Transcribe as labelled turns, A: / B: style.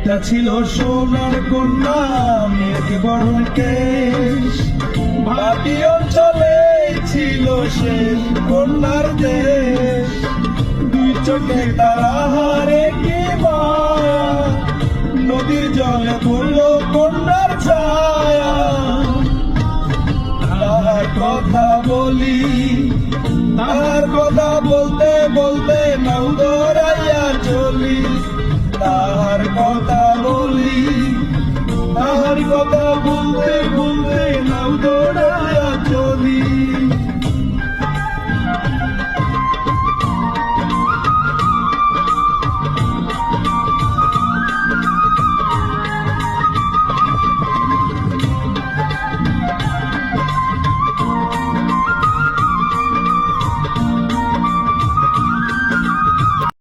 A: একটা ছিল সোনার কন্যা, মেঘ বরণ কেশ, মাটি অঞ্চলে ছিল সে কন্যার দেশ। দুই চোখে তারা হারে কি মায়া, নদীর জলে পড়ল কন্যার ছায়া। তার কথা বলি, তার কথা বলতে বলতে নাও দৌড়াইয়া চলি। তার কথা বলি, তার কথা বলতে